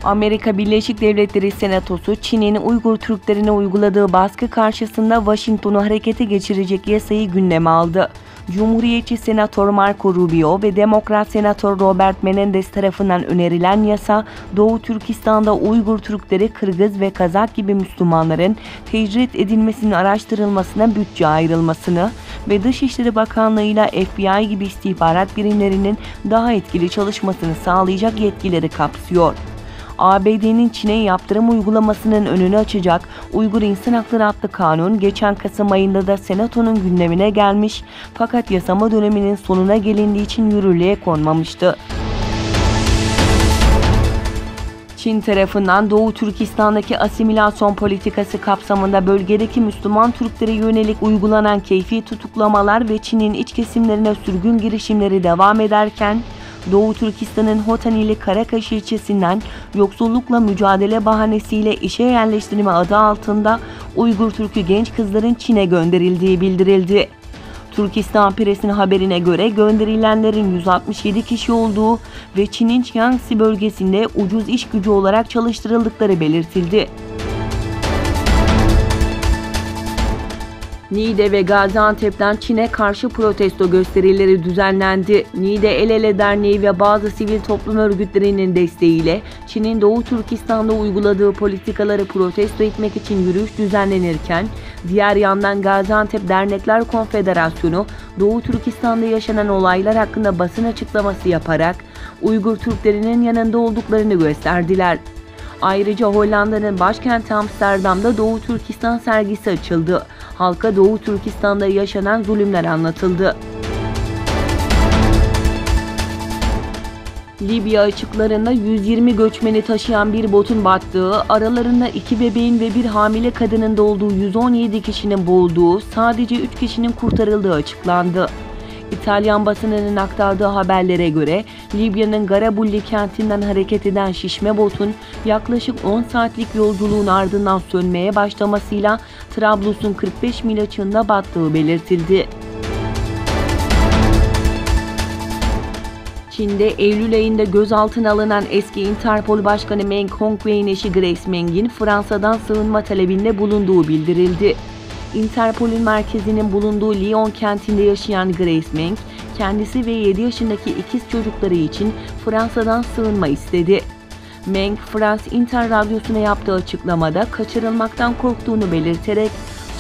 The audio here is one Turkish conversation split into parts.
Amerika Birleşik Devletleri Senatosu, Çin'in Uygur Türklerine uyguladığı baskı karşısında Washington'u harekete geçirecek yasayı gündeme aldı. Cumhuriyetçi Senatör Marco Rubio ve Demokrat Senatör Robert Menendez tarafından önerilen yasa, Doğu Türkistan'da Uygur Türkleri, Kırgız ve Kazak gibi Müslümanların tecrit edilmesinin araştırılmasına bütçe ayrılmasını ve Dışişleri Bakanlığı ile FBI gibi istihbarat birimlerinin daha etkili çalışmasını sağlayacak yetkileri kapsıyor. ABD'nin Çin'e yaptırım uygulamasının önünü açacak Uygur İnsan Hakları adlı kanun geçen Kasım ayında da Senato'nun gündemine gelmiş, fakat yasama döneminin sonuna gelindiği için yürürlüğe konmamıştı. Çin tarafından Doğu Türkistan'daki asimilasyon politikası kapsamında bölgedeki Müslüman Türklere yönelik uygulanan keyfi tutuklamalar ve Çin'in iç kesimlerine sürgün girişimleri devam ederken, Doğu Türkistan'ın Hotan ili Karakaş ilçesinden yoksullukla mücadele bahanesiyle işe yerleştirme adı altında Uygur Türk'ü genç kızların Çin'e gönderildiği bildirildi. Türkistan Press'in haberine göre gönderilenlerin 167 kişi olduğu ve Çin'in Jiangxi bölgesinde ucuz iş gücü olarak çalıştırıldıkları belirtildi. Niğde ve Gaziantep'ten Çin'e karşı protesto gösterileri düzenlendi. Niğde El Ele Derneği ve bazı sivil toplum örgütlerinin desteğiyle Çin'in Doğu Türkistan'da uyguladığı politikaları protesto etmek için yürüyüş düzenlenirken, diğer yandan Gaziantep Dernekler Konfederasyonu, Doğu Türkistan'da yaşanan olaylar hakkında basın açıklaması yaparak Uygur Türklerinin yanında olduklarını gösterdiler. Ayrıca Hollanda'nın başkenti Amsterdam'da Doğu Türkistan sergisi açıldı. Halka Doğu Türkistan'da yaşanan zulümler anlatıldı. Libya açıklarında 120 göçmeni taşıyan bir botun battığı, aralarında 2 bebeğin ve bir hamile kadının da olduğu 117 kişinin boğulduğu, sadece 3 kişinin kurtarıldığı açıklandı. İtalyan basınının aktardığı haberlere göre Libya'nın Garibaldi kentinden hareket eden şişme botun yaklaşık 10 saatlik yolculuğun ardından sönmeye başlamasıyla Trablus'un 45 mil açığında battığı belirtildi. Çin'de Eylül ayında gözaltına alınan eski Interpol Başkanı Meng Hongwei'nin eşi Grace Meng'in Fransa'dan sığınma talebinde bulunduğu bildirildi. Interpol'ün merkezinin bulunduğu Lyon kentinde yaşayan Grace Meng, kendisi ve 7 yaşındaki ikiz çocukları için Fransa'dan sığınma istedi. Meng, France Inter Radyosu'na yaptığı açıklamada kaçırılmaktan korktuğunu belirterek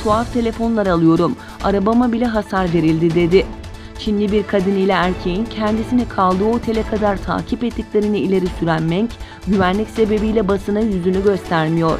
"Tuhaf telefonlar alıyorum, arabama bile hasar verildi" dedi. Çinli bir kadın ile erkeğin kendisini kaldığı otele kadar takip ettiklerini ileri süren Meng, güvenlik sebebiyle basına yüzünü göstermiyor.